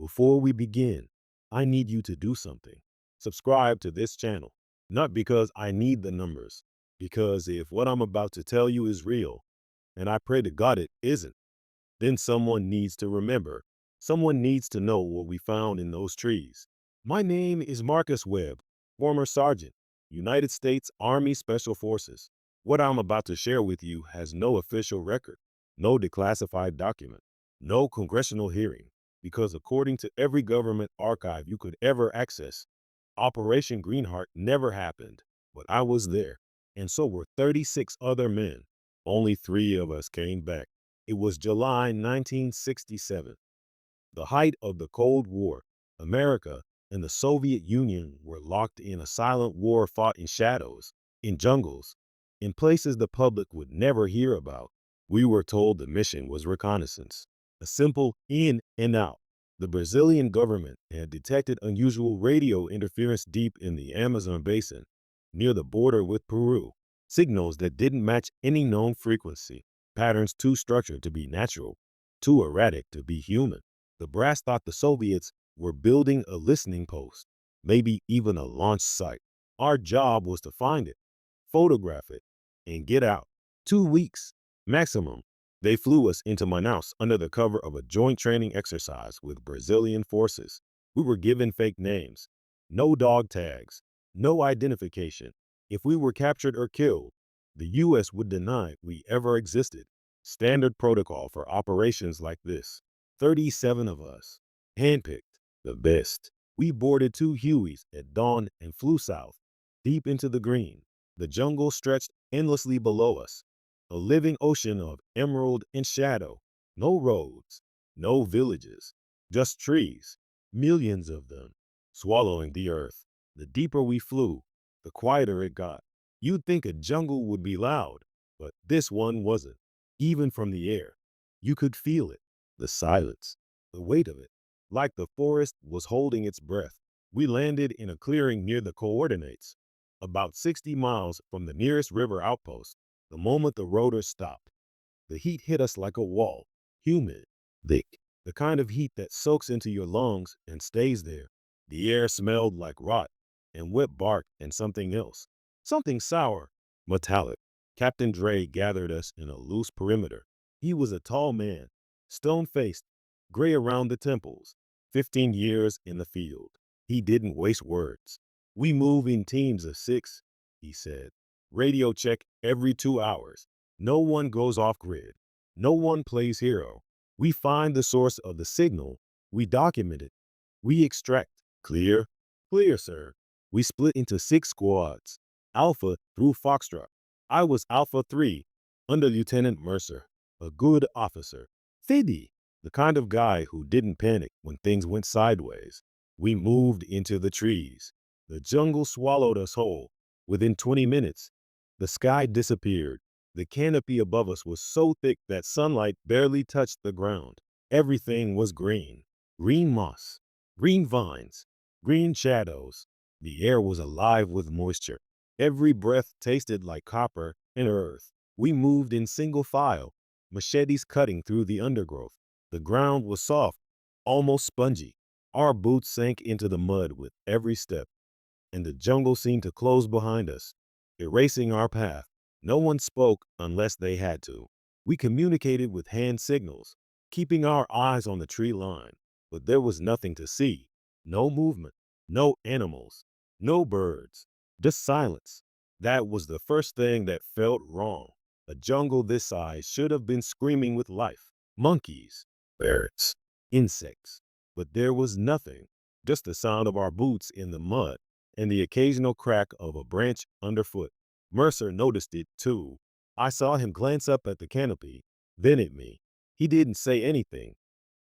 Before we begin, I need you to do something. Subscribe to this channel, not because I need the numbers, because if what I'm about to tell you is real, and I pray to God it isn't, then someone needs to remember. Someone needs to know what we found in those trees. My name is Marcus Webb, former sergeant, United States Army Special Forces. What I'm about to share with you has no official record, no declassified document, no congressional hearing, because according to every government archive you could ever access, Operation Greenheart never happened. But I was there, and so were 36 other men. Only 3 of us came back. It was July 1967, the height of the Cold War. America and the Soviet Union were locked in a silent war fought in shadows, in jungles, in places the public would never hear about. We were told the mission was reconnaissance, a simple in and out. The Brazilian government had detected unusual radio interference deep in the Amazon basin, near the border with Peru, signals that didn't match any known frequency, patterns too structured to be natural, too erratic to be human. The brass thought the Soviets were building a listening post, maybe even a launch site. Our job was to find it, photograph it, and get out. 2 weeks, maximum. They flew us into Manaus under the cover of a joint training exercise with Brazilian forces. We were given fake names, no dog tags, no identification. If we were captured or killed, the U.S. would deny we ever existed. Standard protocol for operations like this. 37 of us, handpicked, the best. We boarded 2 Hueys at dawn and flew south, deep into the green. The jungle stretched endlessly below us, a living ocean of emerald and shadow. No roads, no villages, just trees, millions of them, swallowing the earth. The deeper we flew, the quieter it got. You'd think a jungle would be loud, but this one wasn't. Even from the air, you could feel it, the silence, the weight of it, like the forest was holding its breath. We landed in a clearing near the coordinates, about 60 miles from the nearest river outpost. The moment the rotor stopped, the heat hit us like a wall, humid, thick, the kind of heat that soaks into your lungs and stays there. The air smelled like rot and wet bark and something else, something sour, metallic. Captain Dre gathered us in a loose perimeter. He was a tall man, stone-faced, gray around the temples, 15 years in the field. He didn't waste words. We move in teams of 6, he said. Radio check every 2 hours. No one goes off grid. No one plays hero. We find the source of the signal. We document it. We extract. Clear? Clear, sir. We split into 6 squads. Alpha through Foxtrot. I was Alpha 3, under Lieutenant Mercer, a good officer. Fiddy, the kind of guy who didn't panic when things went sideways. We moved into the trees. The jungle swallowed us whole. Within 20 minutes, the sky disappeared. The canopy above us was so thick that sunlight barely touched the ground. Everything was green. Green moss, green vines, green shadows. The air was alive with moisture. Every breath tasted like copper and earth. We moved in single file, machetes cutting through the undergrowth. The ground was soft, almost spongy. Our boots sank into the mud with every step, and the jungle seemed to close behind us, erasing our path. No one spoke unless they had to. We communicated with hand signals, keeping our eyes on the tree line, but there was nothing to see. No movement, no animals, no birds, just silence. That was the first thing that felt wrong. A jungle this size should have been screaming with life. Monkeys, birds, insects. But there was nothing, just the sound of our boots in the mud and the occasional crack of a branch underfoot. Mercer noticed it too. I saw him glance up at the canopy, then at me. He didn't say anything,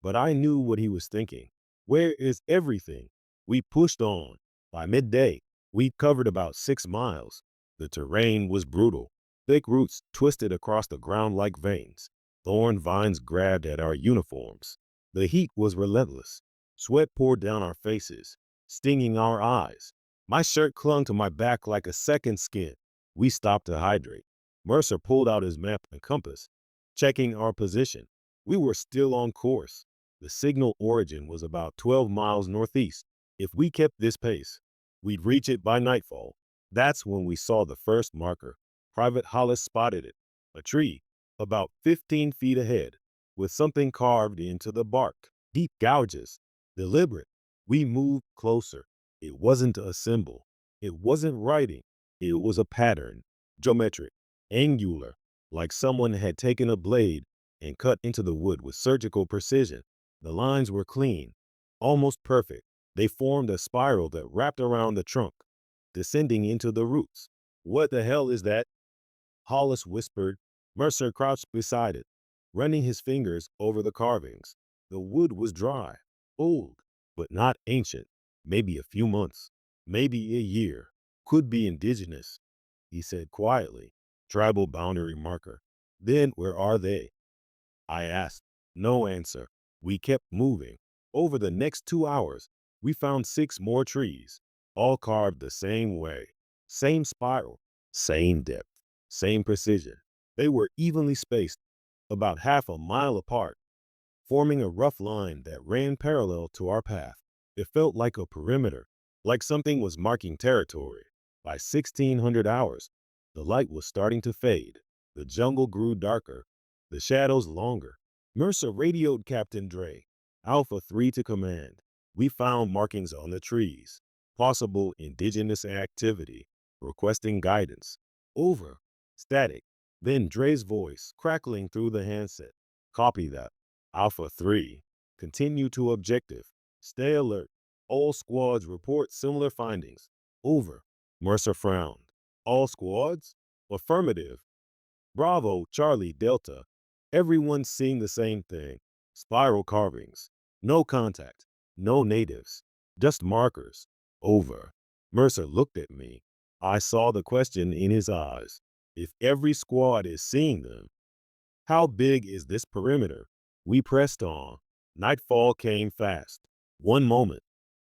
but I knew what he was thinking. Where is everything? We pushed on. By midday, we'd covered about 6 miles. The terrain was brutal. Thick roots twisted across the ground like veins. Thorn vines grabbed at our uniforms. The heat was relentless. Sweat poured down our faces, stinging our eyes. My shirt clung to my back like a second skin. We stopped to hydrate. Mercer pulled out his map and compass, checking our position. We were still on course. The signal origin was about 12 miles northeast. If we kept this pace, we'd reach it by nightfall. That's when we saw the first marker. Private Hollis spotted it, a tree about 15 feet ahead, with something carved into the bark. Deep gouges, deliberate. We moved closer. It wasn't a symbol. It wasn't writing. It was a pattern, geometric, angular, like someone had taken a blade and cut into the wood with surgical precision. The lines were clean, almost perfect. They formed a spiral that wrapped around the trunk, descending into the roots. What the hell is that? Hollis whispered. Mercer crouched beside it, running his fingers over the carvings. The wood was dry, old, but not ancient. Maybe a few months, maybe a year. Could be indigenous, he said quietly. Tribal boundary marker. Then where are they? I asked. No answer. We kept moving. Over the next 2 hours, we found 6 more trees, all carved the same way. Same spiral, same depth, same precision. They were evenly spaced, about half a mile apart, forming a rough line that ran parallel to our path. It felt like a perimeter, like something was marking territory. By 1600 hours, the light was starting to fade. The jungle grew darker, the shadows longer. Mercer radioed Captain Dre, Alpha 3 to command. We found markings on the trees, possible indigenous activity, requesting guidance. Over. Static. Then Dre's voice crackling through the handset. Copy that. Alpha 3. Continue to objective. Stay alert. All squads report similar findings. Over. Mercer frowned. All squads? Affirmative. Bravo, Charlie, Delta. Everyone's seeing the same thing. Spiral carvings. No contact. No natives. Just markers. Over. Mercer looked at me. I saw the question in his eyes. If every squad is seeing them, how big is this perimeter? We pressed on. Nightfall came fast. One moment,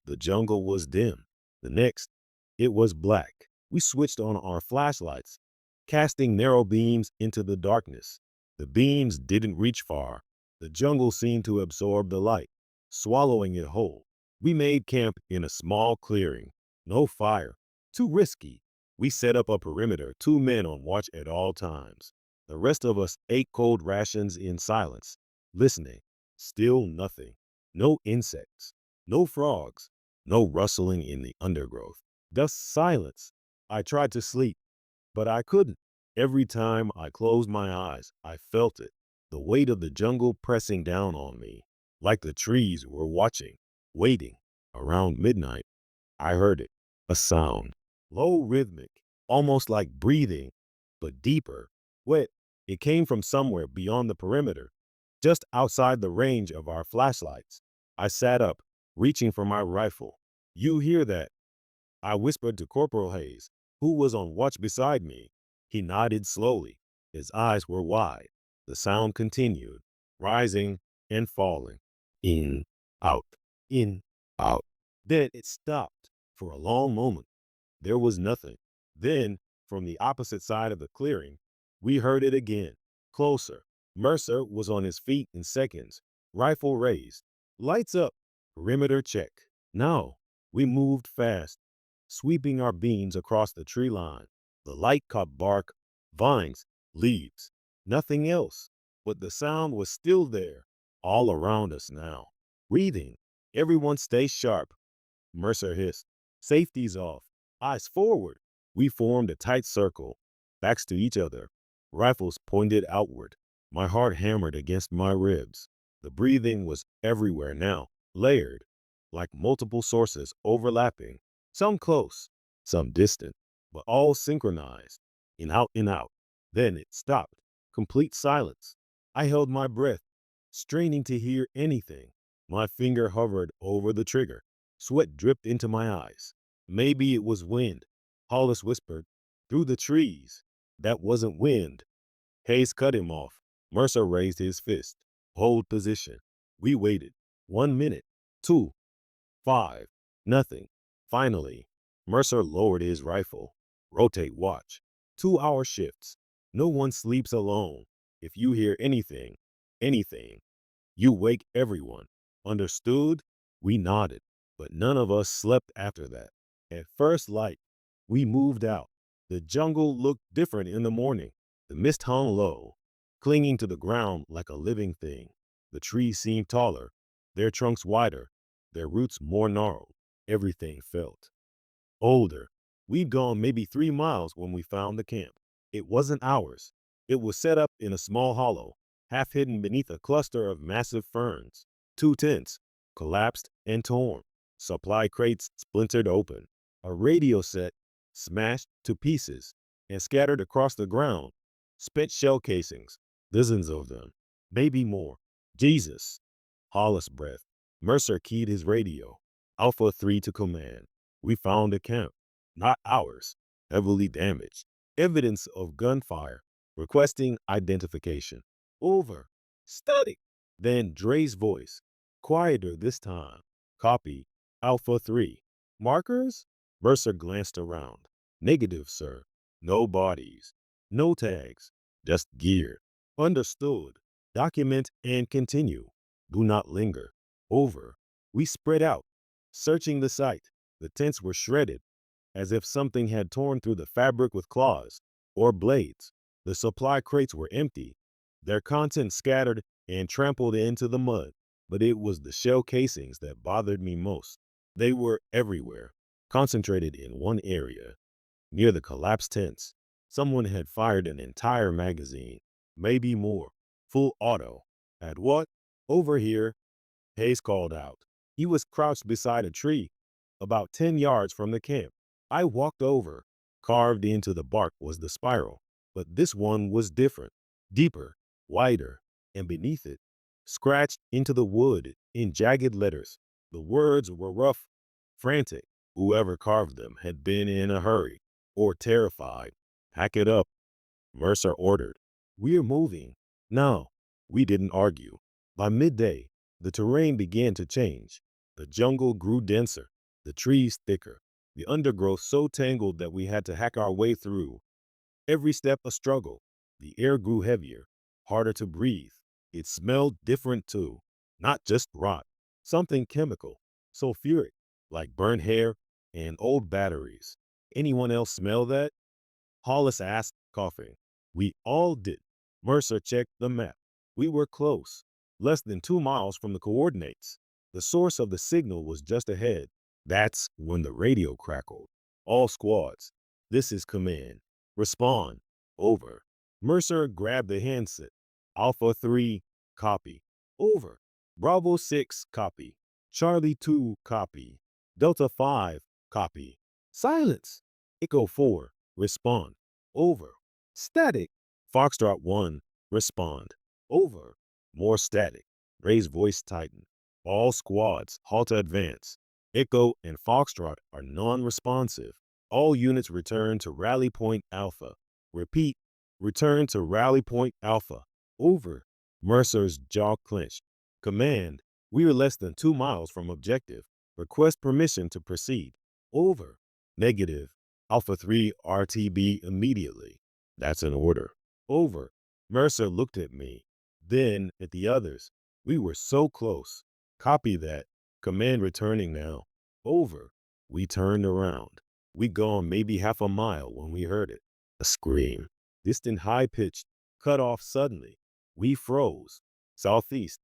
the jungle was dim. The next, it was black. We switched on our flashlights, casting narrow beams into the darkness. The beams didn't reach far. The jungle seemed to absorb the light, swallowing it whole. We made camp in a small clearing. No fire. Too risky. We set up a perimeter, 2 men on watch at all times. The rest of us ate cold rations in silence, listening. Still nothing. No insects. No frogs. No rustling in the undergrowth. Just silence. I tried to sleep, but I couldn't. Every time I closed my eyes, I felt it. The weight of the jungle pressing down on me, like the trees were watching, waiting. Around midnight, I heard it. A sound. Low, rhythmic, almost like breathing, but deeper, wet. It came from somewhere beyond the perimeter, just outside the range of our flashlights. I sat up, reaching for my rifle. You hear that? I whispered to Corporal Hayes, who was on watch beside me. He nodded slowly. His eyes were wide. The sound continued, rising and falling. In, out, in, out. Then it stopped. For a long moment, there was nothing. Then, from the opposite side of the clearing, we heard it again. Closer. Mercer was on his feet in seconds, rifle raised. Lights up. Perimeter check. Now, we moved fast, sweeping our beams across the tree line. The light caught bark, vines, leaves. Nothing else. But the sound was still there, all around us now. Breathing. Everyone stay sharp. Mercer hissed. Safety's off. Eyes forward. We formed a tight circle, backs to each other, rifles pointed outward. My heart hammered against my ribs. The breathing was everywhere now, layered, like multiple sources overlapping, some close, some distant, but all synchronized, in out and out. Then it stopped. Complete silence. I held my breath, straining to hear anything. My finger hovered over the trigger. Sweat dripped into my eyes. Maybe it was wind, Hollis whispered. Through the trees. That wasn't wind. Hayes cut him off. Mercer raised his fist. Hold position. We waited. 1 minute. 2. 5. Nothing. Finally, Mercer lowered his rifle. Rotate watch. 2-hour shifts. No one sleeps alone. If you hear anything, you wake everyone. Understood? We nodded, but none of us slept after that. At first light, we moved out. The jungle looked different in the morning. The mist hung low, clinging to the ground like a living thing. The trees seemed taller, their trunks wider, their roots more gnarled. Everything felt older. We'd gone maybe 3 miles when we found the camp. It wasn't ours. It was set up in a small hollow, half hidden beneath a cluster of massive ferns. Two tents, collapsed and torn. Supply crates splintered open. A radio set smashed to pieces and scattered across the ground. Spent shell casings, dozens of them, maybe more. Jesus. Hollis breath. Mercer keyed his radio. Alpha 3 to command. We found a camp, not ours, heavily damaged. Evidence of gunfire, requesting identification. Over. Study. Then Dre's voice, quieter this time. Copy. Alpha 3. Markers? Mercer glanced around. Negative, sir. No bodies. No tags. Just gear. Understood. Document and continue. Do not linger. Over. We spread out, searching the site. The tents were shredded, as if something had torn through the fabric with claws or blades. The supply crates were empty, their contents scattered and trampled into the mud. But it was the shell casings that bothered me most. They were everywhere, concentrated in one area, near the collapsed tents. Someone had fired an entire magazine, maybe more, full auto. At what? Over here, Hayes called out. He was crouched beside a tree, about 10 yards from the camp. I walked over. Carved into the bark was the spiral, but this one was different, deeper, wider, and beneath it, scratched into the wood in jagged letters. The words were rough, frantic. Whoever carved them had been in a hurry or terrified. Pack it up, Mercer ordered. We're moving. No, we didn't argue. By midday, the terrain began to change. The jungle grew denser, the trees thicker, the undergrowth so tangled that we had to hack our way through. Every step a struggle. The air grew heavier, harder to breathe. It smelled different too, not just rot, something chemical, sulfuric, like burnt hair and old batteries. Anyone else smell that? Hollis asked, coughing. We all did. Mercer checked the map. We were close, less than 2 miles from the coordinates. The source of the signal was just ahead. That's when the radio crackled. All squads. This is command. Respond. Over. Mercer grabbed the handset. Alpha 3, copy. Over. Bravo 6, copy. Charlie 2, copy. Delta 5, copy. Silence. Echo 4, respond. Over. Static. Foxtrot 1, respond. Over. More static. Ray's voice tightened. All squads, halt to advance. Echo and Foxtrot are non-responsive. All units return to Rally Point Alpha. Repeat, return to Rally Point Alpha. Over. Mercer's jaw clenched. Command, we are less than 2 miles from objective. Request permission to proceed. Over. Negative. Alpha 3 RTB immediately. That's an order. Over. Mercer looked at me, then at the others. We were so close. Copy that. Command returning now. Over. We turned around. We'd gone maybe half a mile when we heard it. A scream. Distant, high-pitched, cut off suddenly. We froze. Southeast.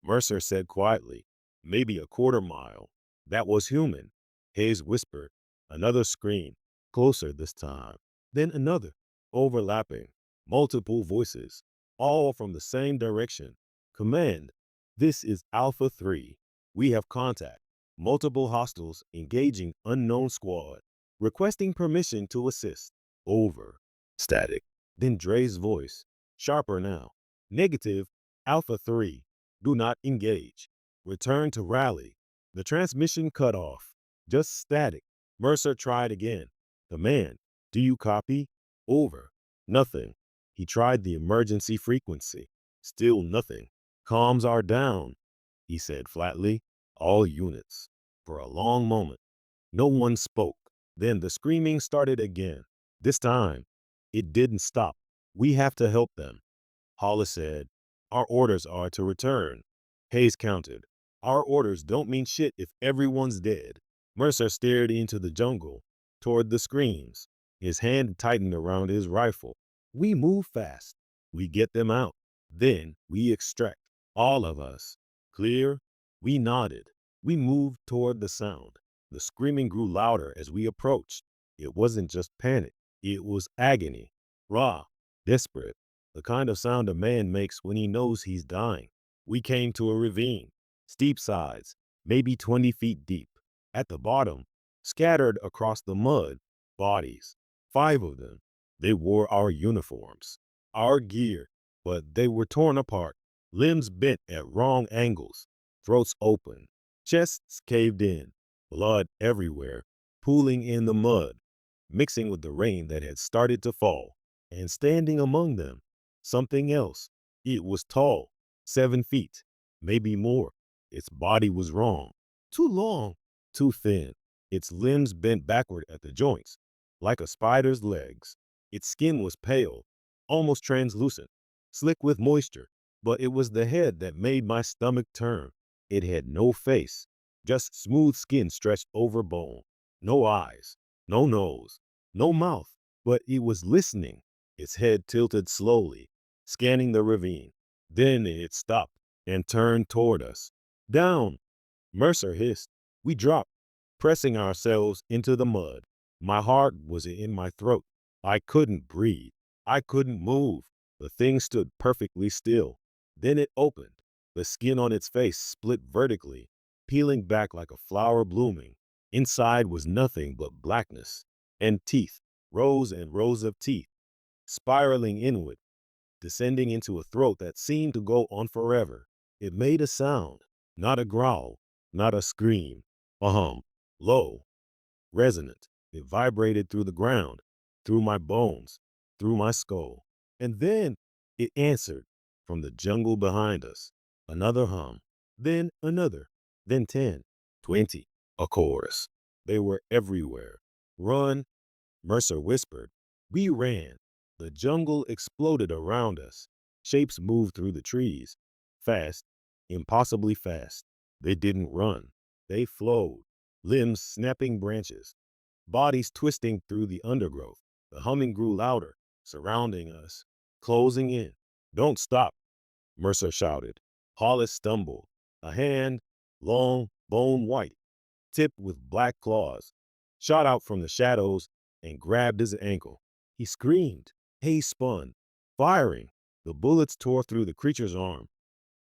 Mercer said quietly. Maybe a quarter mile. That was human. Hayes whispered. Another scream. Closer this time. Then another. Overlapping. Multiple voices. All from the same direction. Command. This is Alpha 3. We have contact. Multiple hostiles engaging unknown squad. Requesting permission to assist. Over. Static. Then Dre's voice. Sharper now. Negative. Alpha 3. Do not engage. Return to rally. The transmission cut off. Just static. Mercer tried again. Command. Do you copy? Over. Nothing. He tried the emergency frequency. Still nothing. Comms are down, he said flatly. All units. For a long moment, no one spoke. Then the screaming started again. This time, it didn't stop. We have to help them, Hollis said. Our orders are to return. Hayes counted. Our orders don't mean shit if everyone's dead. Mercer stared into the jungle, toward the screams. His hand tightened around his rifle. We move fast. We get them out. Then we extract. All of us. Clear? We nodded. We moved toward the sound. The screaming grew louder as we approached. It wasn't just panic. It was agony. Raw. Desperate. The kind of sound a man makes when he knows he's dying. We came to a ravine. Steep sides, maybe 20 feet deep. At the bottom, scattered across the mud, bodies. 5 of them. They wore our uniforms, our gear, but they were torn apart, limbs bent at wrong angles, throats open, chests caved in, blood everywhere, pooling in the mud, mixing with the rain that had started to fall. And standing among them, something else. It was tall, 7 feet, maybe more. Its body was wrong, too long, too thin. Its limbs bent backward at the joints, like a spider's legs. Its skin was pale, almost translucent, slick with moisture, but it was the head that made my stomach turn. It had no face, just smooth skin stretched over bone. No eyes, no nose, no mouth, but it was listening. Its head tilted slowly, scanning the ravine. Then it stopped and turned toward us. Down, Mercer hissed. We dropped, pressing ourselves into the mud. My heart was in my throat. I couldn't breathe. I couldn't move. The thing stood perfectly still. Then it opened. The skin on its face split vertically, peeling back like a flower blooming. Inside was nothing but blackness and teeth, rows and rows of teeth, spiraling inward, descending into a throat that seemed to go on forever. It made a sound, not a growl, not a scream, a hum, low, resonant. It vibrated through the ground, through my bones, through my skull. And then it answered from the jungle behind us. Another hum, then another, then 10, 20, a chorus. They were everywhere. Run, Mercer whispered. We ran. The jungle exploded around us. Shapes moved through the trees. Fast, impossibly fast. They didn't run. They flowed, limbs snapping branches, bodies twisting through the undergrowth. The humming grew louder, surrounding us, closing in. Don't stop, Mercer shouted. Hollis stumbled. A hand, long, bone white, tipped with black claws, shot out from the shadows and grabbed his ankle. He screamed. Hay spun, firing. The bullets tore through the creature's arm.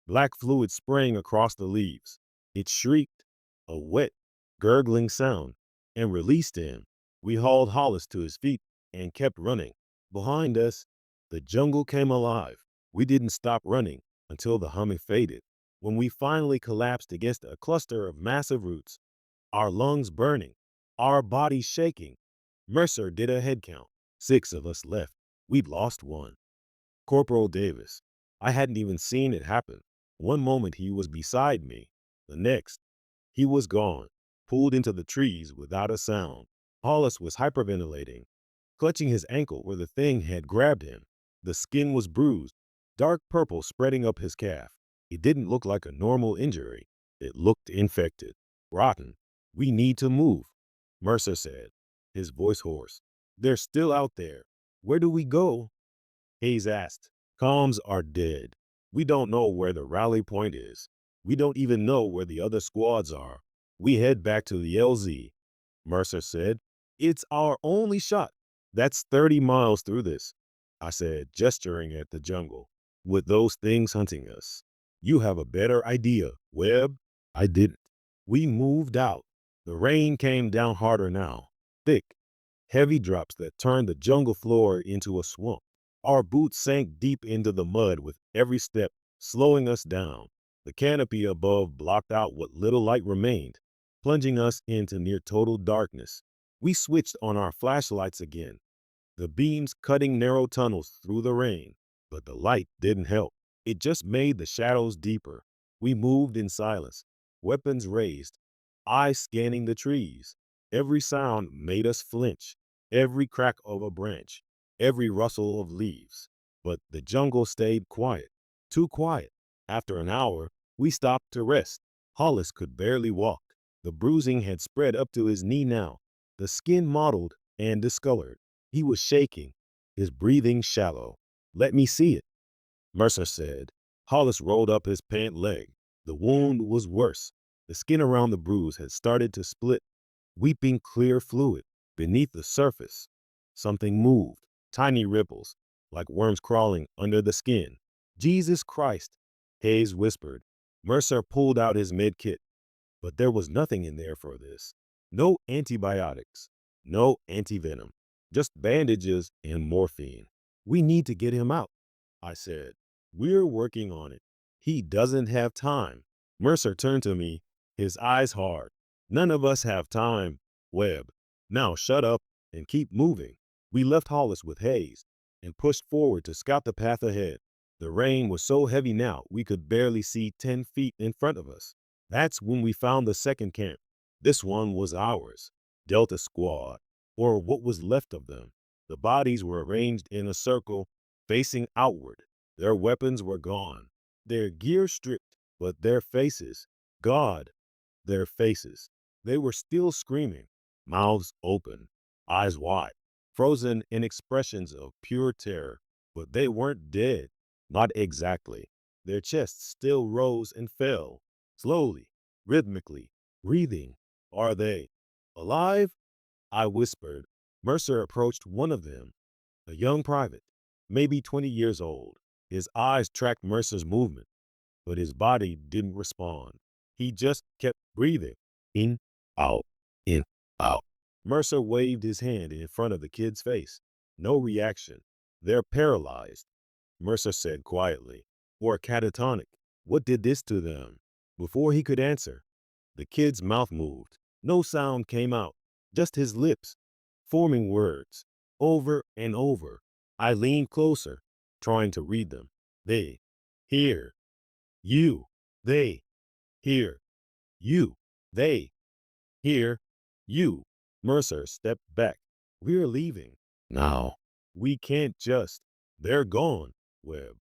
Black fluid spraying across the leaves. It shrieked, a wet, gurgling sound, and released him. We hauled Hollis to his feet and kept running. Behind us, the jungle came alive. We didn't stop running until the humming faded. When we finally collapsed against a cluster of massive roots, our lungs burning, our bodies shaking, Mercer did a head count. 6 of us left. We'd lost one. Corporal Davis. I hadn't even seen it happen. One moment he was beside me. The next, he was gone, pulled into the trees without a sound. Hollis was hyperventilating, clutching his ankle where the thing had grabbed him. The skin was bruised, dark purple spreading up his calf. It didn't look like a normal injury. It looked infected, rotten. We need to move, Mercer said, his voice hoarse. They're still out there. Where do we go? Hayes asked. Comms are dead. We don't know where the rally point is. We don't even know where the other squads are. We head back to the LZ, Mercer said. It's our only shot. That's 30 miles through this, I said, gesturing at the jungle, with those things hunting us. You have a better idea, Webb. I didn't. We moved out. The rain came down harder now, thick, heavy drops that turned the jungle floor into a swamp. Our boots sank deep into the mud with every step, slowing us down. The canopy above blocked out what little light remained, plunging us into near total darkness. We switched on our flashlights again, the beams cutting narrow tunnels through the rain, but the light didn't help. It just made the shadows deeper. We moved in silence, weapons raised, eyes scanning the trees. Every sound made us flinch, every crack of a branch, every rustle of leaves. But the jungle stayed quiet, too quiet. After an hour, we stopped to rest. Hollis could barely walk. The bruising had spread up to his knee now, the skin mottled and discolored. He was shaking, his breathing shallow. "Let me see it," Mercer said. Hollis rolled up his pant leg. The wound was worse. The skin around the bruise had started to split, weeping clear fluid. Beneath the surface, something moved, tiny ripples, like worms crawling under the skin. "Jesus Christ," Hayes whispered. Mercer pulled out his med kit, but there was nothing in there for this. No antibiotics, no antivenom, just bandages and morphine. "We need to get him out," I said. "We're working on it." "He doesn't have time." Mercer turned to me, his eyes hard. "None of us have time, Webb. Now shut up and keep moving." We left Hollis with Hayes and pushed forward to scout the path ahead. The rain was so heavy now we could barely see 10 feet in front of us. That's when we found the second camp. This one was ours, Delta Squad, or what was left of them. The bodies were arranged in a circle, facing outward. Their weapons were gone, their gear stripped, but their faces, God, their faces. They were still screaming, mouths open, eyes wide, frozen in expressions of pure terror. But they weren't dead, not exactly. Their chests still rose and fell, slowly, rhythmically, breathing. "Are they alive?" I whispered. Mercer approached one of them, a young private, maybe 20 years old. His eyes tracked Mercer's movement, but his body didn't respond. He just kept breathing. In, out, in, out. Mercer waved his hand in front of the kid's face. No reaction. "They're paralyzed," Mercer said quietly, "or catatonic. What did this to them?" Before he could answer, the kid's mouth moved. No sound came out, just his lips, forming words, over and over. I leaned closer, trying to read them. "They hear you. They hear you. They hear you." Mercer stepped back. "We're leaving now. We can't just. They're gone, Webb.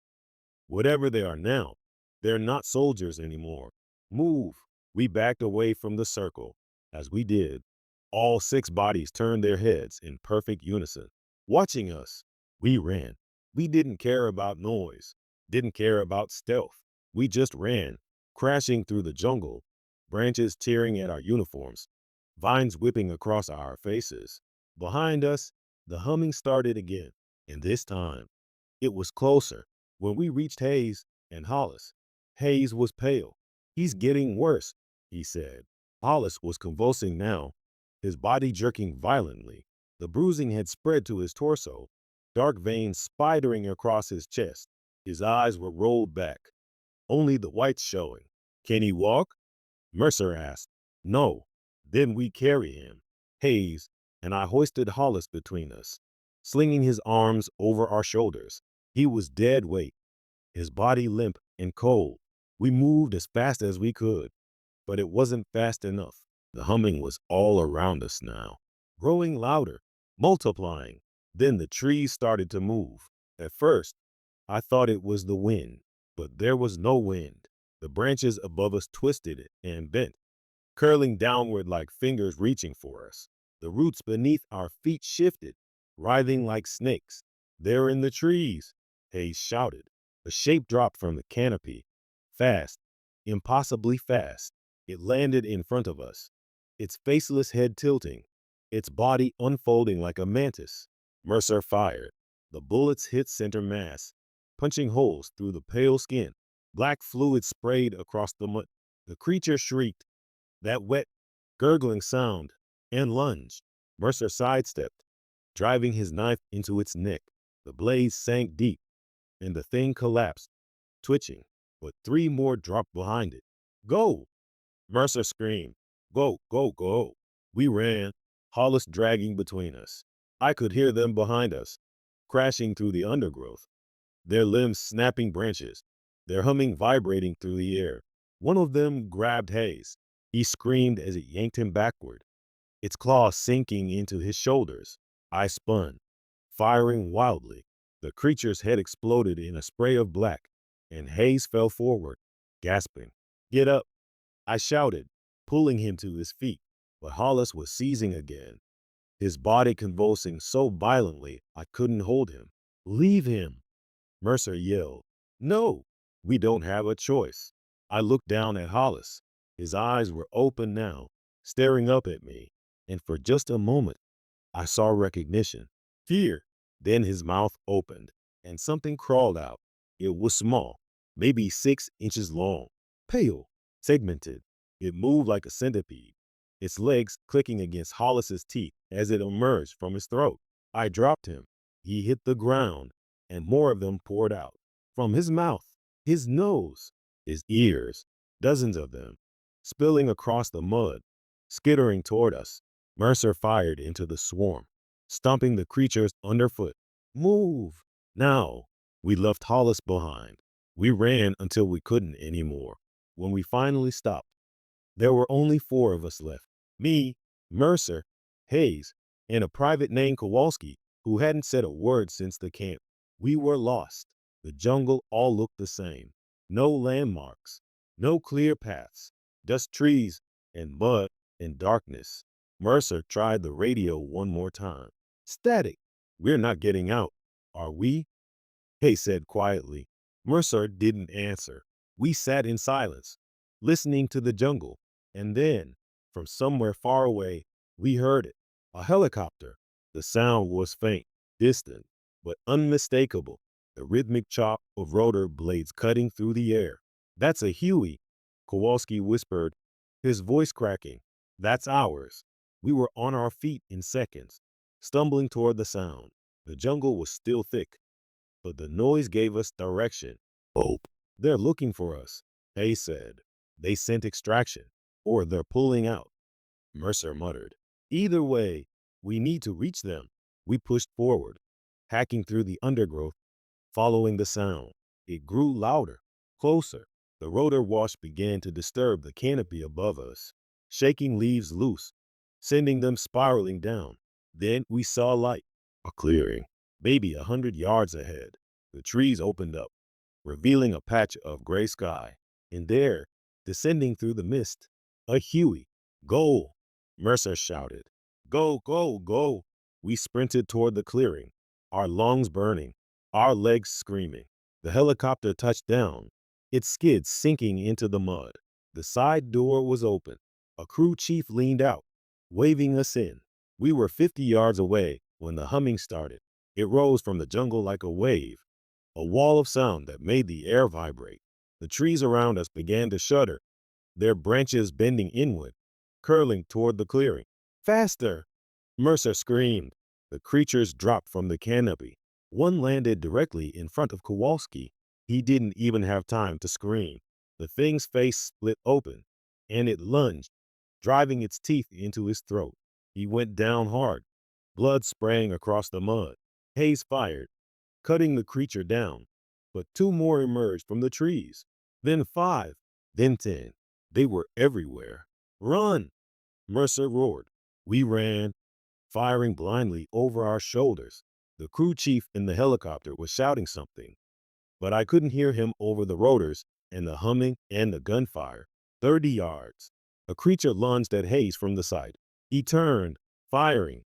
Whatever they are now, they're not soldiers anymore. Move." We backed away from the circle. As we did, all 6 bodies turned their heads in perfect unison, watching us. We ran. We didn't care about noise, didn't care about stealth. We just ran, crashing through the jungle, branches tearing at our uniforms, vines whipping across our faces. Behind us, the humming started again, and this time, it was closer. When we reached Hayes and Hollis, Hayes was pale. "He's getting worse," he said. Hollis was convulsing now, his body jerking violently. The bruising had spread to his torso, dark veins spidering across his chest. His eyes were rolled back, only the whites showing. "Can he walk?" Mercer asked. "No." "Then we carry him." Hayes and I hoisted Hollis between us, slinging his arms over our shoulders. He was dead weight, his body limp and cold. We moved as fast as we could, but it wasn't fast enough. The humming was all around us now, growing louder, multiplying. Then the trees started to move. At first, I thought it was the wind, but there was no wind. The branches above us twisted and bent, curling downward like fingers reaching for us. The roots beneath our feet shifted, writhing like snakes. "They're in the trees," Hayes shouted. A shape dropped from the canopy, fast, impossibly fast. It landed in front of us, its faceless head tilting, its body unfolding like a mantis. Mercer fired. The bullets hit center mass, punching holes through the pale skin. Black fluid sprayed across the mud. The creature shrieked, that wet, gurgling sound, and lunged. Mercer sidestepped, driving his knife into its neck. The blade sank deep, and the thing collapsed, twitching, but 3 more dropped behind it. "Go!" Mercer screamed. "Go, go, go!" We ran, Hollis dragging between us. I could hear them behind us, crashing through the undergrowth, their limbs snapping branches, their humming vibrating through the air. One of them grabbed Hayes. He screamed as it yanked him backward, its claws sinking into his shoulders. I spun, firing wildly. The creature's head exploded in a spray of black, and Hayes fell forward, gasping. "Get up!" I shouted, pulling him to his feet, but Hollis was seizing again, his body convulsing so violently I couldn't hold him. Leave him, Mercer yelled. No, we don't have a choice. I looked down at Hollis. His eyes were open now, staring up at me, and for just a moment, I saw recognition, fear. Then his mouth opened, and something crawled out. It was small, maybe 6 inches long, pale, segmented. It moved like a centipede, its legs clicking against Hollis's teeth as it emerged from his throat. I dropped him. He hit the ground, and more of them poured out. From his mouth, his nose, his ears, dozens of them, spilling across the mud, skittering toward us. Mercer fired into the swarm, stomping the creatures underfoot. Move! Now! We left Hollis behind. We ran until we couldn't anymore. When we finally stopped, there were only 4 of us left. Me, Mercer, Hayes, and a private named Kowalski, who hadn't said a word since the camp. We were lost. The jungle all looked the same. No landmarks, no clear paths, just trees and mud and darkness. Mercer tried the radio one more time. Static. We're not getting out, are we? Hayes said quietly. Mercer didn't answer. We sat in silence, listening to the jungle. And then, from somewhere far away, we heard it. A helicopter. The sound was faint, distant, but unmistakable. The rhythmic chop of rotor blades cutting through the air. That's a Huey, Kowalski whispered, his voice cracking. That's ours. We were on our feet in seconds, stumbling toward the sound. The jungle was still thick, but the noise gave us direction. Hope. They're looking for us, Hayes said. They sent extraction, or they're pulling out, Mercer muttered. Either way, we need to reach them. We pushed forward, hacking through the undergrowth, following the sound. It grew louder, closer. The rotor wash began to disturb the canopy above us, shaking leaves loose, sending them spiraling down. Then we saw light, a clearing, maybe 100 yards ahead. The trees opened up, revealing a patch of gray sky. And there, descending through the mist, a Huey. Go! Mercer shouted. Go, go, go! We sprinted toward the clearing, our lungs burning, our legs screaming. The helicopter touched down, its skids sinking into the mud. The side door was open. A crew chief leaned out, waving us in. We were 50 yards away when the humming started. It rose from the jungle like a wave, a wall of sound that made the air vibrate. The trees around us began to shudder, their branches bending inward, curling toward the clearing. Faster! Mercer screamed. The creatures dropped from the canopy. One landed directly in front of Kowalski. He didn't even have time to scream. The thing's face split open, and it lunged, driving its teeth into his throat. He went down hard, blood spraying across the mud. Hayes fired, cutting the creature down, but 2 more emerged from the trees. Then 5, then 10. They were everywhere. Run! Mercer roared. We ran, firing blindly over our shoulders. The crew chief in the helicopter was shouting something, but I couldn't hear him over the rotors and the humming and the gunfire. 30 yards. A creature lunged at Hayes from the side. He turned, firing,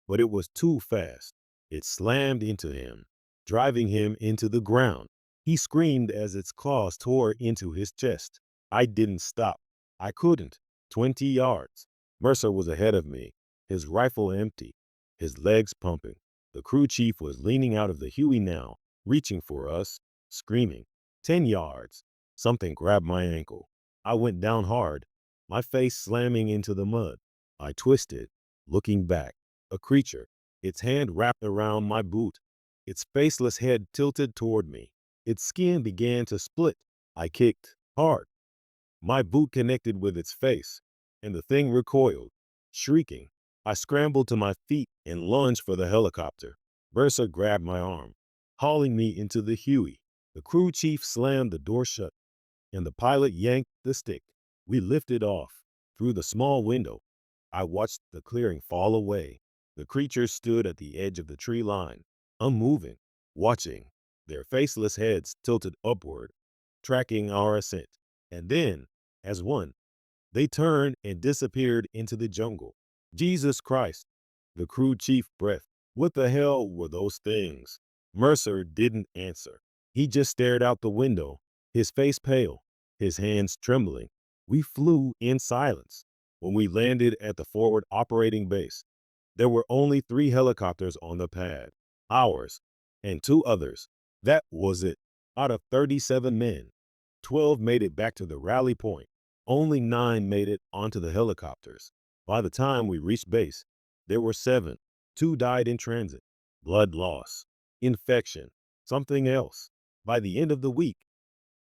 but it was too fast. It slammed into him, driving him into the ground. He screamed as its claws tore into his chest. I didn't stop. I couldn't. 20 yards. Mercer was ahead of me, his rifle empty, his legs pumping. The crew chief was leaning out of the Huey now, reaching for us, screaming. 10 yards. Something grabbed my ankle. I went down hard, my face slamming into the mud. I twisted, looking back. A creature, its hand wrapped around my boot, its faceless head tilted toward me. Its skin began to split. I kicked hard. My boot connected with its face, and the thing recoiled, shrieking. I scrambled to my feet and lunged for the helicopter. Mercer grabbed my arm, hauling me into the Huey. The crew chief slammed the door shut, and the pilot yanked the stick. We lifted off. Through the small window, I watched the clearing fall away. The creatures stood at the edge of the tree line, unmoving, watching, their faceless heads tilted upward, tracking our ascent. And then, as one, They turned and disappeared into the jungle. Jesus Christ, the crew chief breathed. What the hell were those things? Mercer didn't answer. He just stared out the window, his face pale, his hands trembling. We flew in silence. When we landed at the forward operating base, there were only 3 helicopters on the pad, ours and 2 others. That was it. Out of 37 men, 12 made it back to the rally point. Only 9 made it onto the helicopters. By the time we reached base, there were 7. 2 died in transit. Blood loss, infection, something else. By the end of the week,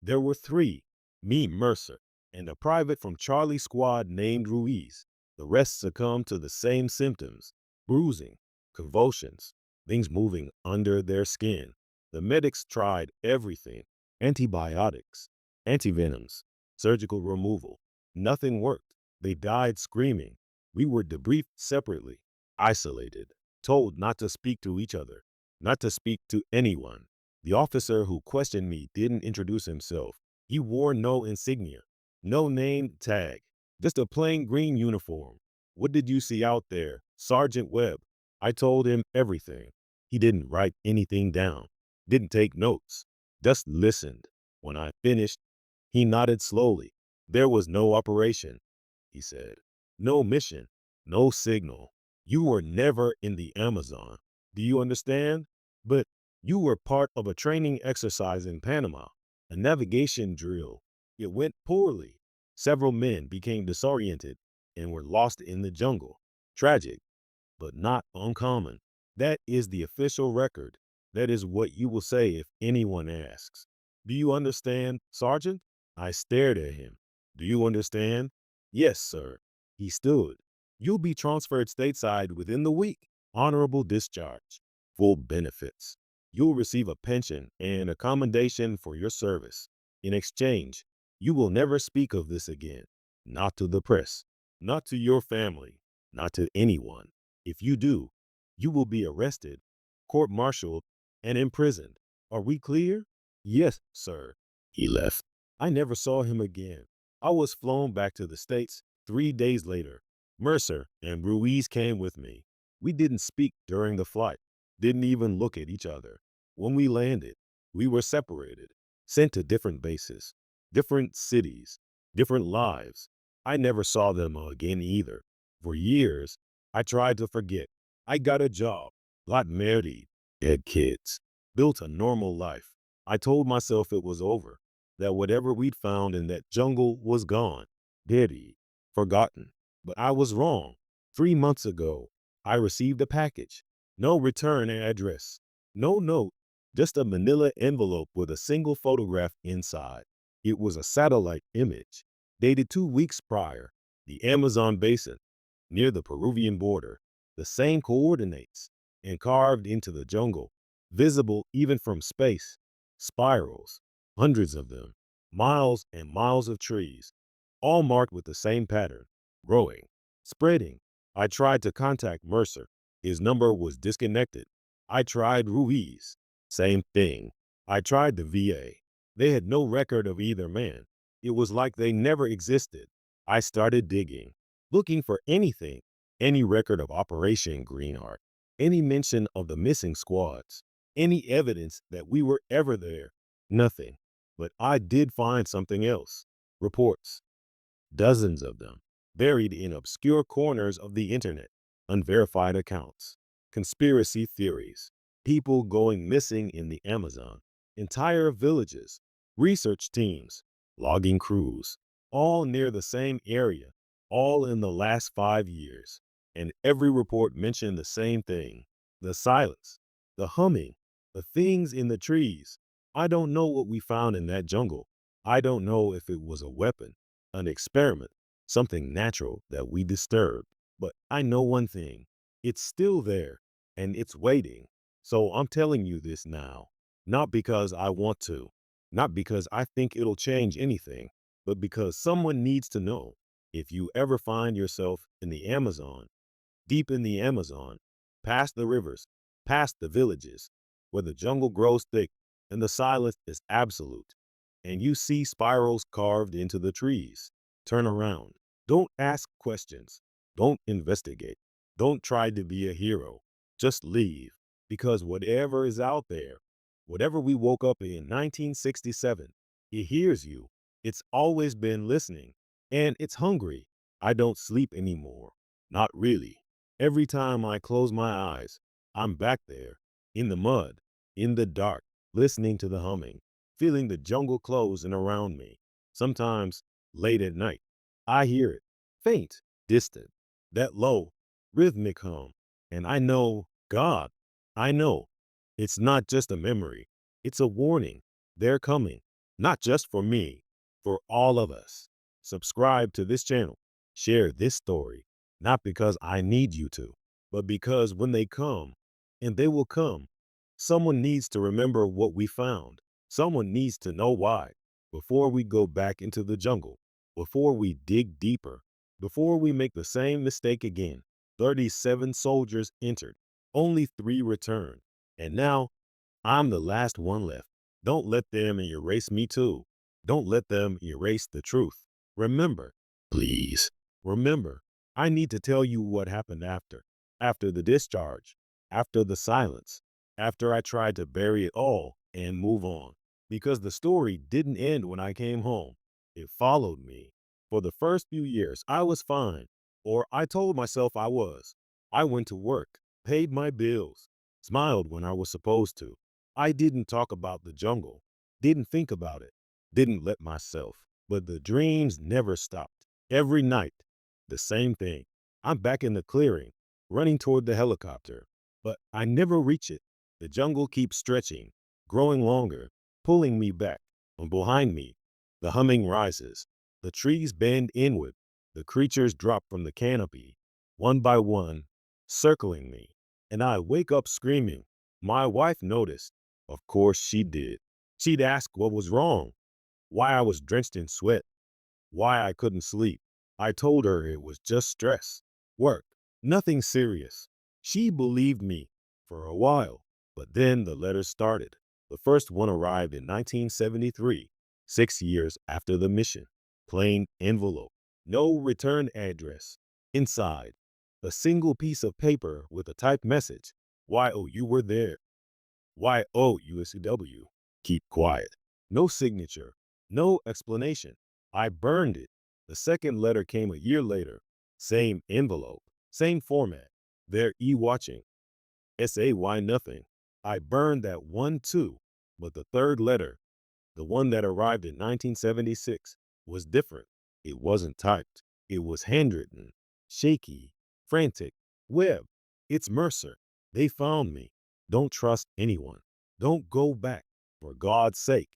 there were 3, me, Mercer, and a private from Charlie's squad named Ruiz. The rest succumbed to the same symptoms: bruising, convulsions, things moving under their skin. The medics tried everything: antibiotics, antivenoms, surgical removal. Nothing worked. They died screaming. We were debriefed separately, isolated, told not to speak to each other, not to speak to anyone. The officer who questioned me didn't introduce himself. He wore no insignia, no name tag, just a plain green uniform. What did you see out there, Sergeant Webb? I told him everything. He didn't write anything down, didn't take notes, just listened. When I finished, he nodded slowly. There was no operation, he said. No mission, no signal. You were never in the Amazon. Do you understand? But you were part of a training exercise in Panama, a navigation drill. It went poorly. Several men became disoriented and were lost in the jungle. Tragic, but not uncommon. That is the official record. That is what you will say if anyone asks. Do you understand, Sergeant? I stared at him. Do you understand? Yes, sir. He stood. You'll be transferred stateside within the week. Honorable discharge. Full benefits. You'll receive a pension and a commendation for your service. In exchange, you will never speak of this again. Not to the press, not to your family, not to anyone. If you do, you will be arrested, court-martialed, and imprisoned. Are we clear? Yes, sir. He left. I never saw him again. I was flown back to the States 3 days later. Mercer and Ruiz came with me. We didn't speak during the flight, didn't even look at each other. When we landed, we were separated, sent to different bases, different cities, different lives. I never saw them again either. For years, I tried to forget. I got a job, got married, had kids, built a normal life. I told myself it was over, that whatever we'd found in that jungle was gone, buried, forgotten. But I was wrong. 3 months ago, I received a package. No return address, no note, just a manila envelope with a single photograph inside. It was a satellite image, dated 2 weeks prior, the Amazon basin, near the Peruvian border, the same coordinates, and carved into the jungle, visible even from space. Spirals, hundreds of them, miles and miles of trees, all marked with the same pattern, growing, spreading. I tried to contact Mercer. His number was disconnected. I tried Ruiz. Same thing. I tried the VA. They had no record of either man. It was like they never existed. I started digging, looking for anything, any record of Operation Greenheart, any mention of the missing squads, any evidence that we were ever there. Nothing. But I did find something else. Reports, dozens of them, buried in obscure corners of the internet, unverified accounts, conspiracy theories, people going missing in the Amazon, entire villages, research teams, logging crews, all near the same area, all in the last 5 years. And every report mentioned the same thing: the silence, the humming, the things in the trees. I don't know what we found in that jungle. I don't know if it was a weapon, an experiment, something natural that we disturbed. But I know one thing: it's still there, and it's waiting. So I'm telling you this now, not because I want to, not because I think it'll change anything, but because someone needs to know. If you ever find yourself in the Amazon, deep in the Amazon, past the rivers, past the villages, where the jungle grows thick and the silence is absolute, and you see spirals carved into the trees, turn around. Don't ask questions. Don't investigate. Don't try to be a hero. Just leave. Because whatever is out there, whatever we woke up in 1967, it hears you. It's always been listening. And it's hungry. I don't sleep anymore. Not really. Every time I close my eyes, I'm back there, in the mud, in the dark, listening to the humming, feeling the jungle closing around me. Sometimes, late at night, I hear it, faint, distant, that low, rhythmic hum. And I know, God, I know, it's not just a memory, it's a warning. They're coming, not just for me, for all of us. Subscribe to this channel, share this story, not because I need you to, but because when they come, and they will come, someone needs to remember what we found. Someone needs to know why. Before we go back into the jungle, before we dig deeper, before we make the same mistake again. 37 soldiers entered, only 3 returned. And now I'm the last one left. Don't let them erase me too. Don't let them erase the truth. Remember, please, remember, I need to tell you what happened after. After the discharge, after the silence, after I tried to bury it all and move on. Because the story didn't end when I came home. It followed me. For the first few years, I was fine, or I told myself I was. I went to work, paid my bills, smiled when I was supposed to. I didn't talk about the jungle, didn't think about it, didn't let myself. But the dreams never stopped. Every night, the same thing. I'm back in the clearing, running toward the helicopter. But I never reach it. The jungle keeps stretching, growing longer, pulling me back. And behind me, the humming rises. The trees bend inward. The creatures drop from the canopy, one by one, circling me. And I wake up screaming. My wife noticed. Of course she did. She'd ask what was wrong, why I was drenched in sweat, why I couldn't sleep. I told her it was just stress, work, nothing serious. She believed me for a while, but then the letters started. The first one arrived in 1973, 6 years after the mission. Plain envelope, no return address. Inside, a single piece of paper with a typed message. Why, oh, you were there. YOUSCW. Keep quiet. No signature. No explanation. I burned it. The second letter came a year later. Same envelope. Same format. They're e-watching. SAY nothing. I burned that one too. But the third letter, the one that arrived in 1976, was different. It wasn't typed. It was handwritten. Shaky. Frantic. Webb. It's Mercer. They found me. Don't trust anyone. Don't go back. For God's sake,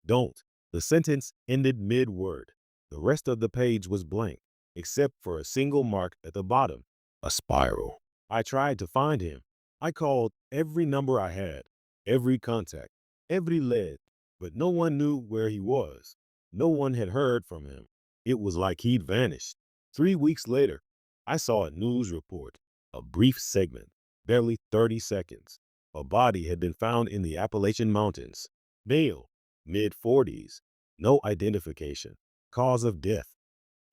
don't. The sentence ended mid-word. The rest of the page was blank, except for a single mark at the bottom, a spiral. I tried to find him. I called every number I had, every contact, every lead, but no one knew where he was. No one had heard from him. It was like he'd vanished. 3 weeks later, I saw a news report, a brief segment, barely 30 seconds. A body had been found in the Appalachian Mountains. Male, mid-40s. No identification. Cause of death,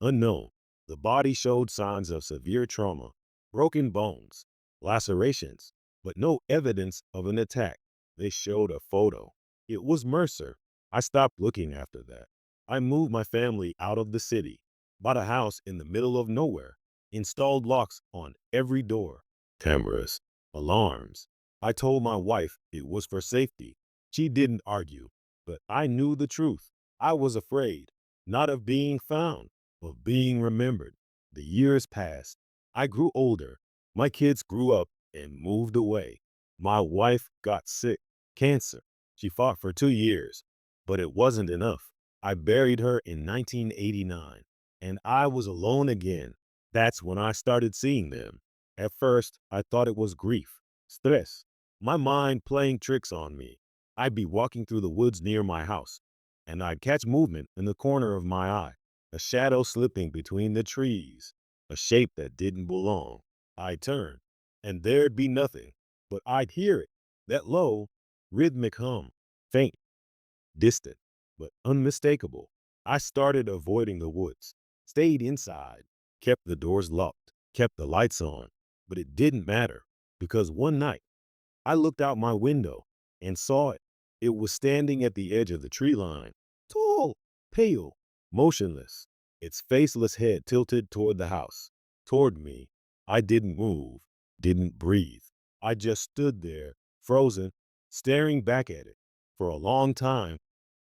unknown. The body showed signs of severe trauma, broken bones, lacerations, but no evidence of an attack. They showed a photo. It was Mercer. I stopped looking after that. I moved my family out of the city, bought a house in the middle of nowhere, installed locks on every door, cameras, alarms. I told my wife it was for safety. She didn't argue, but I knew the truth. I was afraid, not of being found, of being remembered. The years passed. I grew older. My kids grew up and moved away. My wife got sick, cancer. She fought for 2 years, but it wasn't enough. I buried her in 1989, and I was alone again. That's when I started seeing them. At first, I thought it was grief, stress, my mind playing tricks on me. I'd be walking through the woods near my house, and I'd catch movement in the corner of my eye, a shadow slipping between the trees, a shape that didn't belong. I'd turn, and there'd be nothing, but I'd hear it, that low, rhythmic hum, faint, distant, but unmistakable. I started avoiding the woods, stayed inside, kept the doors locked, kept the lights on. But it didn't matter because one night I looked out my window and saw it. It was standing at the edge of the tree line, tall, pale, motionless, its faceless head tilted toward the house, toward me. I didn't move, didn't breathe. I just stood there, frozen, staring back at it. For a long time,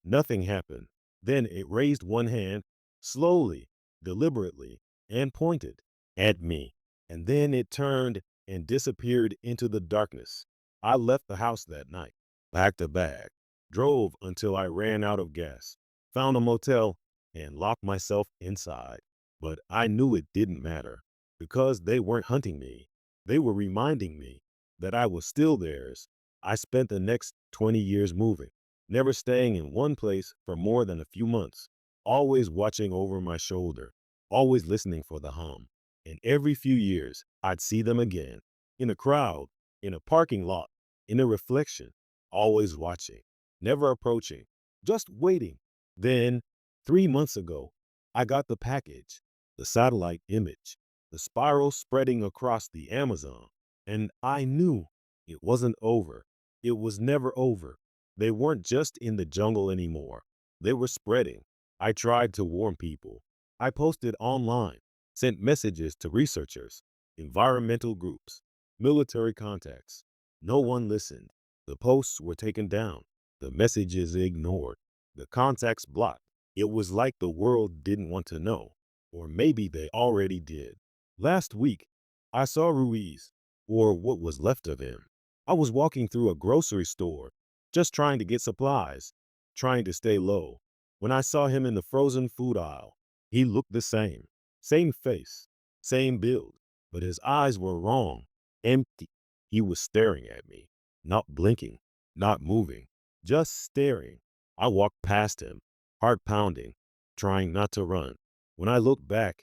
nothing happened. Then it raised one hand, slowly, deliberately, and pointed at me. And then it turned and disappeared into the darkness. I left the house that night, packed a bag, drove until I ran out of gas, found a motel, and locked myself inside. But I knew it didn't matter because they weren't hunting me. They were reminding me that I was still theirs. I spent the next 20 years moving, never staying in one place for more than a few months, always watching over my shoulder, always listening for the hum. And every few years, I'd see them again, in a crowd, in a parking lot, in a reflection, always watching, never approaching, just waiting. Then, 3 months ago, I got the package, the satellite image, the spiral spreading across the Amazon, and I knew it wasn't over. It was never over. They weren't just in the jungle anymore. They were spreading. I tried to warn people. I posted online, sent messages to researchers, environmental groups, military contacts. No one listened. The posts were taken down, the messages ignored, the contacts blocked. It was like the world didn't want to know, or maybe they already did. Last week, I saw Ruiz, or what was left of him. I was walking through a grocery store, just trying to get supplies, trying to stay low, when I saw him in the frozen food aisle. He looked the same, same face, same build, but his eyes were wrong, empty. He was staring at me, not blinking, not moving, just staring. I walked past him, heart pounding, trying not to run. When I looked back,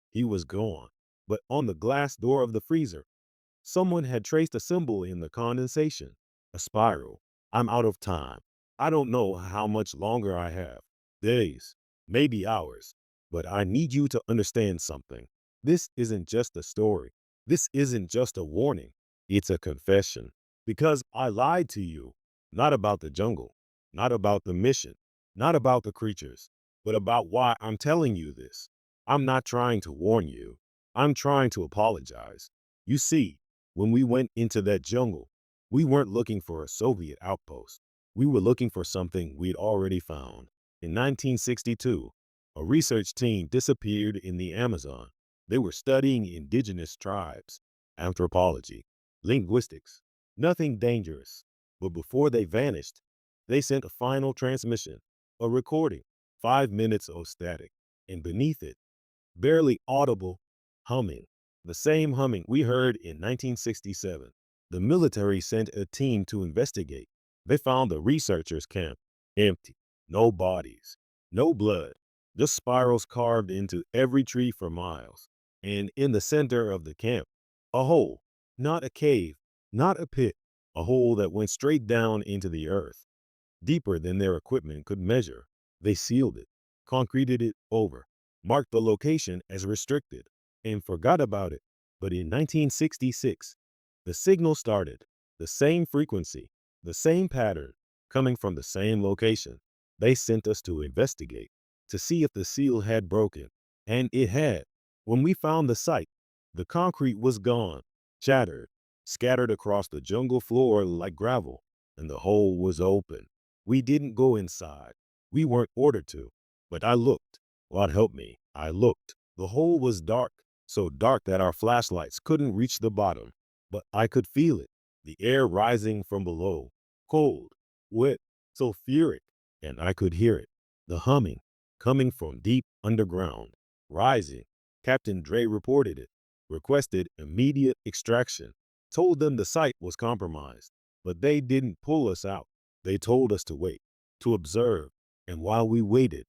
he was gone. But on the glass door of the freezer, someone had traced a symbol in the condensation, a spiral. I'm out of time. I don't know how much longer I have. Days, maybe hours. But I need you to understand something. This isn't just a story. This isn't just a warning. It's a confession. Because I lied to you, not about the jungle, not about the mission, not about the creatures, but about why I'm telling you this. I'm not trying to warn you. I'm trying to apologize. You see, when we went into that jungle, we weren't looking for a Soviet outpost. We were looking for something we'd already found. In 1962, a research team disappeared in the Amazon. They were studying indigenous tribes, anthropology, linguistics, nothing dangerous. But before they vanished, they sent a final transmission, a recording, 5 minutes of static, and beneath it, barely audible humming, the same humming we heard in 1967. The military sent a team to investigate. They found the researchers' camp empty, no bodies, no blood, just spirals carved into every tree for miles. And in the center of the camp, a hole, not a cave, not a pit, a hole that went straight down into the earth, deeper than their equipment could measure. They sealed it, concreted it over, marked the location as restricted, and forgot about it. But in 1966, the signal started, the same frequency, the same pattern, coming from the same location. They sent us to investigate, to see if the seal had broken. And it had. When we found the site, the concrete was gone, shattered, scattered across the jungle floor like gravel, and the hole was open. We didn't go inside. We weren't ordered to. But I looked. God help me. I looked. The hole was dark, so dark that our flashlights couldn't reach the bottom. But I could feel it, the air rising from below, cold, wet, sulfuric, and I could hear it, the humming, coming from deep underground, rising. Captain Dre reported it, requested immediate extraction, told them the site was compromised, but they didn't pull us out. They told us to wait, to observe, and while we waited,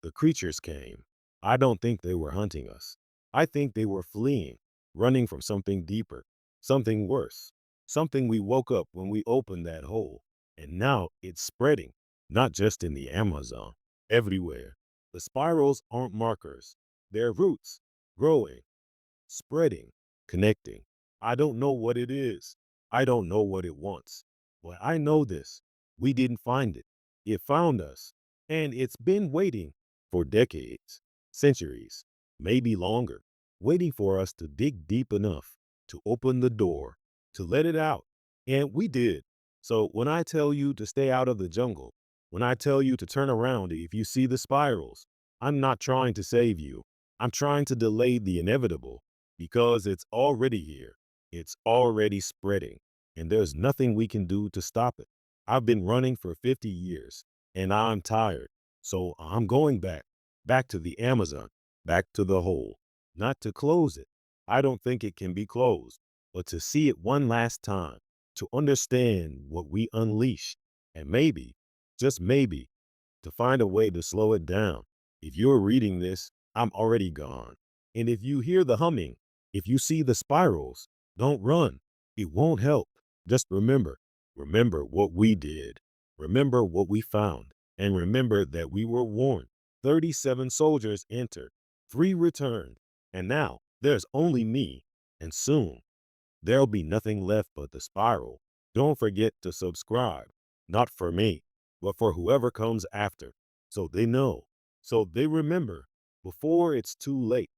the creatures came. I don't think they were hunting us. I think they were fleeing, running from something deeper, something worse, something we woke up when we opened that hole. And now it's spreading, not just in the Amazon, everywhere. The spirals aren't markers. Their roots growing, spreading, connecting. I don't know what it is. I don't know what it wants. But I know this. We didn't find it. It found us. And it's been waiting for decades, centuries, maybe longer, waiting for us to dig deep enough to open the door, to let it out. And we did. So when I tell you to stay out of the jungle, when I tell you to turn around if you see the spirals, I'm not trying to save you. I'm trying to delay the inevitable because it's already here. It's already spreading, and there's nothing we can do to stop it. I've been running for 50 years, and I'm tired. So I'm going back to the Amazon, back to the hole, not to close it. I don't think it can be closed, but to see it one last time, to understand what we unleashed, and maybe, just maybe, to find a way to slow it down. If you're reading this, I'm already gone. And if you hear the humming, if you see the spirals, don't run. It won't help. Just remember what we did. Remember what we found. And remember that we were warned. 37 soldiers entered, 3 returned. And now there's only me. And soon there'll be nothing left but the spiral. Don't forget to subscribe. Not for me, but for whoever comes after. So they know. So they remember before it's too late.